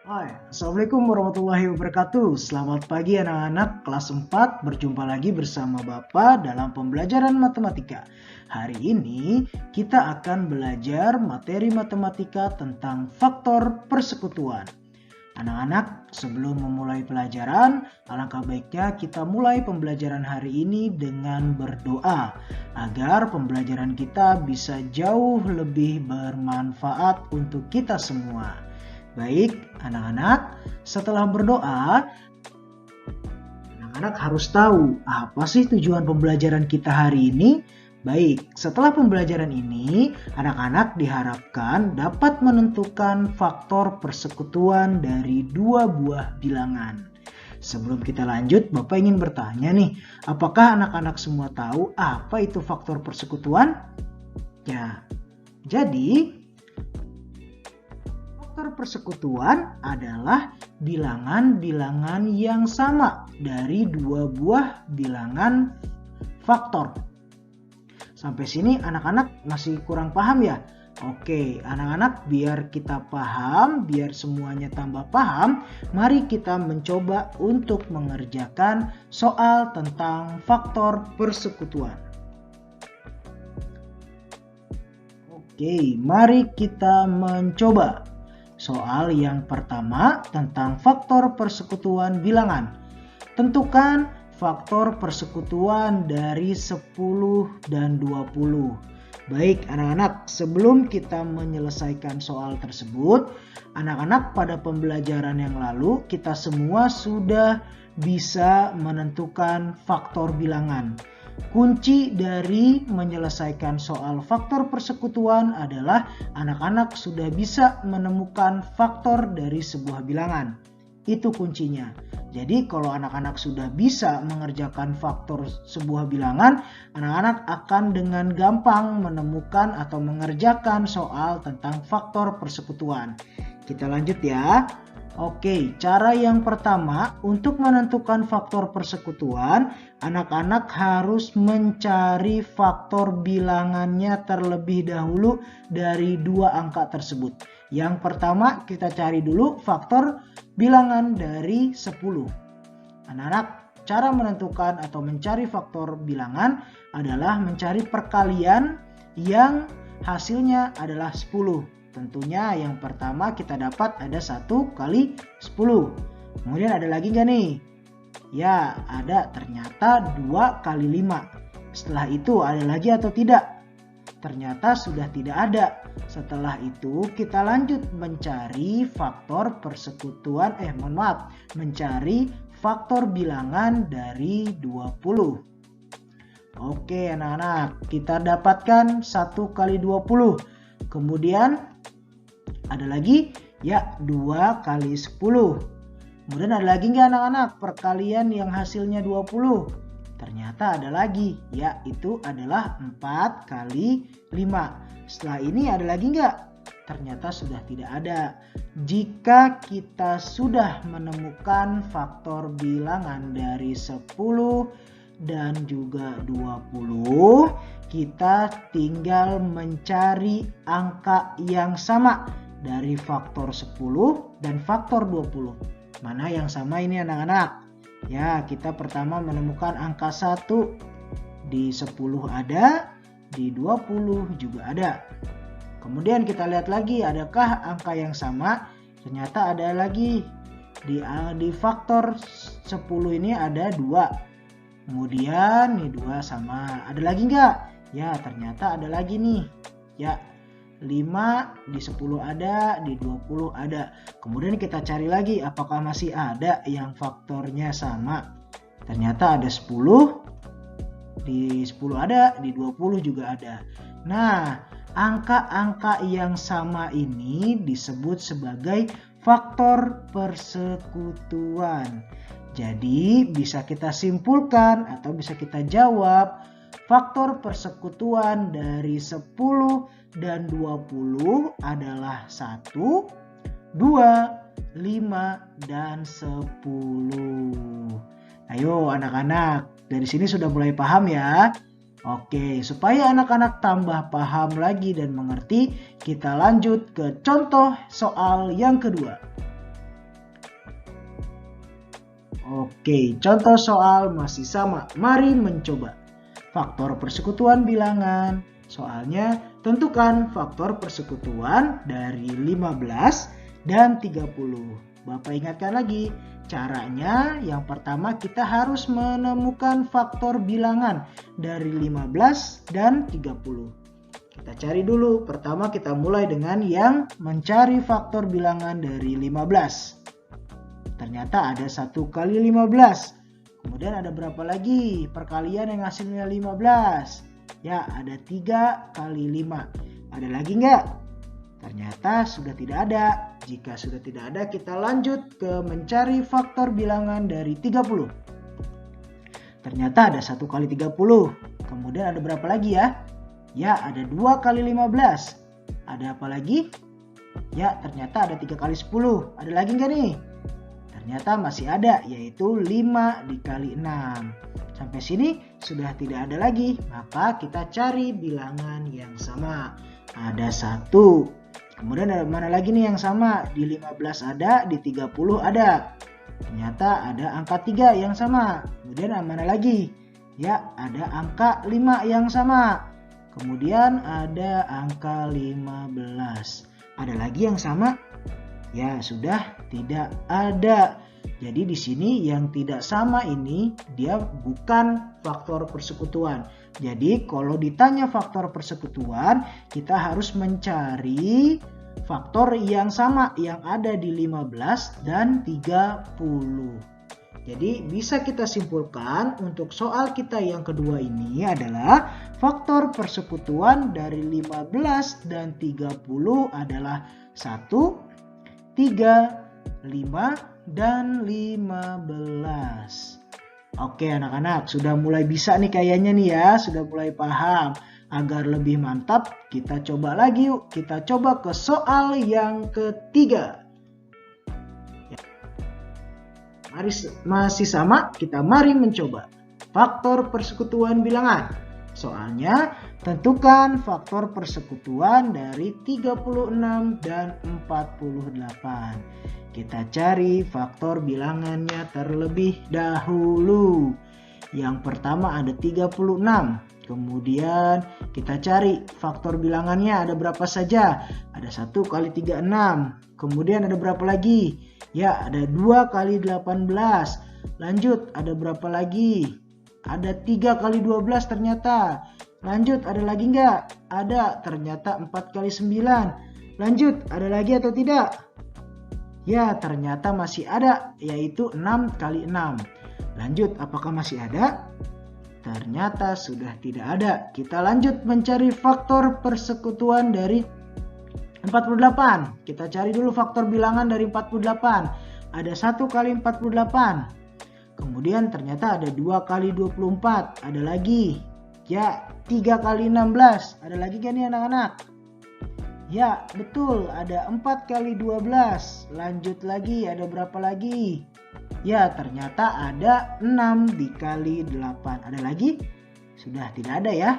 Hai, Assalamualaikum warahmatullahi wabarakatuh. Selamat pagi anak-anak kelas 4. Berjumpa lagi bersama Bapak dalam pembelajaran matematika. Hari ini kita akan belajar materi matematika tentang faktor persekutuan. Anak-anak, sebelum memulai pelajaran, alangkah baiknya kita mulai pembelajaran hari ini dengan berdoa agar pembelajaran kita bisa jauh lebih bermanfaat untuk kita semua. Baik, anak-anak, setelah berdoa, anak-anak harus tahu apa sih tujuan pembelajaran kita hari ini. Baik, setelah pembelajaran ini, anak-anak diharapkan dapat menentukan faktor persekutuan dari dua buah bilangan. Sebelum kita lanjut, Bapak ingin bertanya nih, apakah anak-anak semua tahu apa itu faktor persekutuan? Ya, jadi faktor persekutuan adalah bilangan-bilangan yang sama dari dua buah bilangan faktor. Sampai sini anak-anak masih kurang paham ya? Oke, anak-anak biar kita paham, biar semuanya tambah paham, mari kita mencoba untuk mengerjakan soal tentang faktor persekutuan. Oke, mari kita mencoba. Soal yang pertama tentang faktor persekutuan bilangan. Tentukan faktor persekutuan dari 10 dan 20. Baik anak-anak, sebelum kita menyelesaikan soal tersebut, anak-anak pada pembelajaran yang lalu kita semua sudah bisa menentukan faktor bilangan. Kunci dari menyelesaikan soal faktor persekutuan adalah anak-anak sudah bisa menemukan faktor dari sebuah bilangan. Itu kuncinya. Jadi kalau anak-anak sudah bisa mengerjakan faktor sebuah bilangan, anak-anak akan dengan gampang menemukan atau mengerjakan soal tentang faktor persekutuan. Kita lanjut ya. Oke, cara yang pertama untuk menentukan faktor persekutuan, anak-anak harus mencari faktor bilangannya terlebih dahulu dari dua angka tersebut. Yang pertama kita cari dulu faktor bilangan dari 10. Anak-anak, cara menentukan atau mencari faktor bilangan adalah mencari perkalian yang hasilnya adalah 10. Tentunya yang pertama kita dapat ada 1 kali 10. Kemudian ada lagi nggak nih? Ya, ada, ternyata 2 kali 5. Setelah itu ada lagi atau tidak? Ternyata sudah tidak ada. Setelah itu kita lanjut mencari faktor persekutuan, mencari faktor bilangan dari 20. Oke anak-anak, kita dapatkan 1 kali 20. Kemudian ada lagi ya 2 kali 10. Kemudian ada lagi nggak anak-anak perkalian yang hasilnya 20? Ternyata ada lagi, yaitu adalah 4 kali 5. Setelah ini ada lagi nggak? Ternyata sudah tidak ada. Jika kita sudah menemukan faktor bilangan dari 10 dan juga 20, kita tinggal mencari angka yang sama dari faktor 10 dan faktor 20. Mana yang sama ini anak-anak? Ya, kita pertama menemukan angka 1. Di 10 ada, di 20 juga ada. Kemudian kita lihat lagi, adakah angka yang sama? Ternyata ada lagi. Di faktor 10 ini ada 2. Kemudian nih 2 sama. Ada lagi nggak? Ya, ternyata ada lagi nih. Ya, 5 di 10 ada, di 20 ada. Kemudian kita cari lagi apakah masih ada yang faktornya sama. Ternyata ada 10, di 10 ada, di 20 juga ada. Nah, angka-angka yang sama ini disebut sebagai faktor persekutuan. Jadi bisa kita simpulkan atau bisa kita jawab faktor persekutuan dari 10 dan 20 adalah 1, 2, 5, dan 10. Ayo anak-anak, dari sini sudah mulai paham ya? Oke, supaya anak-anak tambah paham lagi dan mengerti, kita lanjut ke contoh soal yang kedua. Oke, contoh soal masih sama. Mari mencoba. Faktor persekutuan bilangan. Soalnya, tentukan faktor persekutuan dari 15 dan 30. Bapak ingatkan lagi, caranya yang pertama kita harus menemukan faktor bilangan dari 15 dan 30. Kita cari dulu. Pertama kita mulai dengan yang mencari faktor bilangan dari 15. Ternyata ada 1 kali 15. Kemudian ada berapa lagi perkalian yang hasilnya 15? Ya, ada 3 kali 5. Ada lagi nggak? Ternyata sudah tidak ada. Jika sudah tidak ada, kita lanjut ke mencari faktor bilangan dari 30. Ternyata ada 1 kali 30. Kemudian ada berapa lagi ya? Ya, ada 2 kali 15. Ada apa lagi? Ya, ternyata ada 3 kali 10. Ada lagi nggak nih? Ternyata masih ada, yaitu 5 dikali 6. Sampai sini sudah tidak ada lagi, maka kita cari bilangan yang sama. Ada 1. Kemudian ada mana lagi nih yang sama? Di 15 ada, di 30 ada. Ternyata ada angka 3 yang sama. Kemudian mana lagi? Ya, ada angka 5 yang sama. Kemudian ada angka 15. Ada lagi yang sama? Ya, sudah tidak ada. Jadi di sini yang tidak sama ini dia bukan faktor persekutuan. Jadi kalau ditanya faktor persekutuan, kita harus mencari faktor yang sama yang ada di 15 dan 30. Jadi bisa kita simpulkan untuk soal kita yang kedua ini adalah faktor persekutuan dari 15 dan 30 adalah 1, 3, 5, dan 15. Oke anak-anak, sudah mulai bisa nih kayaknya nih ya, sudah mulai paham. Agar lebih mantap, kita coba lagi yuk. Kita coba ke soal yang ketiga. Masih sama, kita mari mencoba. Faktor persekutuan bilangan. Soalnya, tentukan faktor persekutuan dari 36 dan 48. Kita cari faktor bilangannya terlebih dahulu. Yang pertama ada 36. Kemudian kita cari faktor bilangannya ada berapa saja. Ada 1 kali 36. Kemudian ada berapa lagi? Ya, ada 2 kali 18. Lanjut, ada berapa lagi? Ada 3 kali 12 ternyata. Lanjut, ada lagi nggak? Ada, ternyata 4 kali 9. Lanjut, ada lagi atau tidak? Ya, ternyata masih ada, yaitu 6 kali 6. Lanjut, apakah masih ada? Ternyata sudah tidak ada. Kita lanjut mencari faktor persekutuan dari 48. Kita cari dulu faktor bilangan dari 48. Ada 1 kali 48. Kemudian ternyata ada 2 kali 24. Ada lagi. Ya, 3 kali 16. Ada lagi kan nih anak-anak? Ya, betul. Ada 4 kali 12. Lanjut lagi. Ada berapa lagi? Ya, ternyata ada 6 dikali 8. Ada lagi? Sudah tidak ada ya?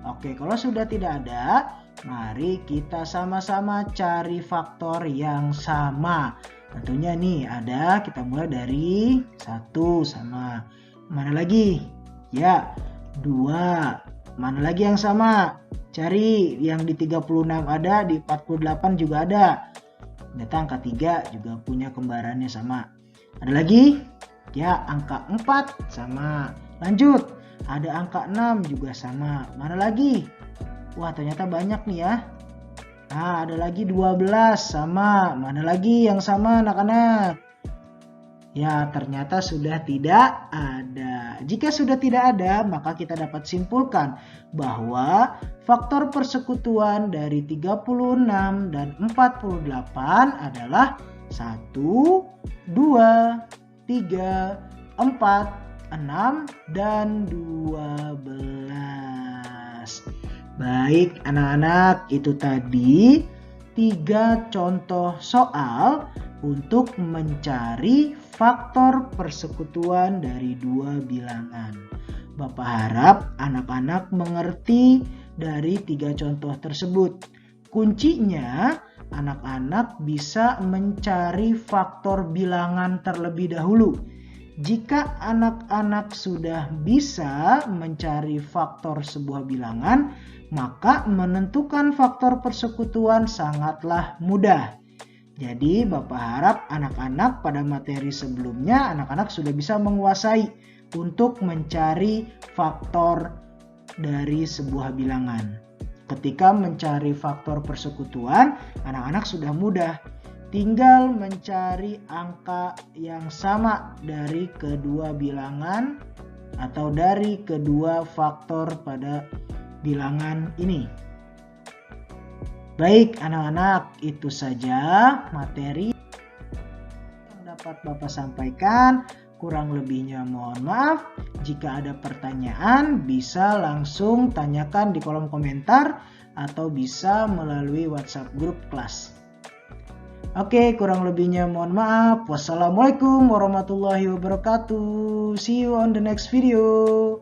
Oke, kalau sudah tidak ada, mari kita sama-sama cari faktor yang sama. Tentunya nih ada, kita mulai dari 1 sama. Mana lagi? Ya, 2. Mana lagi yang sama? Cari yang di 36 ada, di 48 juga ada. Ternyata angka 3 juga punya kembarannya sama. Ada lagi? Ya, angka 4 sama. Lanjut, ada angka 6 juga sama. Mana lagi? Wah, ternyata banyak nih ya. Nah, ada lagi 12 sama. Mana lagi yang sama anak-anak? Ya, ternyata sudah tidak ada. Jika sudah tidak ada, maka kita dapat simpulkan bahwa faktor persekutuan dari 36 dan 48 adalah 1, 2, 3, 4, 6, dan 12. Baik anak-anak, itu tadi 3 contoh soal untuk mencari faktor persekutuan dari 2 bilangan. Bapak harap anak-anak mengerti dari 3 contoh tersebut. Kuncinya anak-anak bisa mencari faktor bilangan terlebih dahulu. Jika anak-anak sudah bisa mencari faktor sebuah bilangan, maka menentukan faktor persekutuan sangatlah mudah. Jadi Bapak harap anak-anak pada materi sebelumnya, anak-anak sudah bisa menguasai untuk mencari faktor dari sebuah bilangan. Ketika mencari faktor persekutuan, anak-anak sudah mudah. Tinggal mencari angka yang sama dari kedua bilangan atau dari kedua faktor pada bilangan ini. Baik anak-anak, itu saja materi yang dapat Bapak sampaikan. Kurang lebihnya mohon maaf. Jika ada pertanyaan bisa langsung tanyakan di kolom komentar atau bisa melalui WhatsApp grup kelas. Oke, kurang lebihnya mohon maaf. Wassalamualaikum warahmatullahi wabarakatuh. See you on the next video.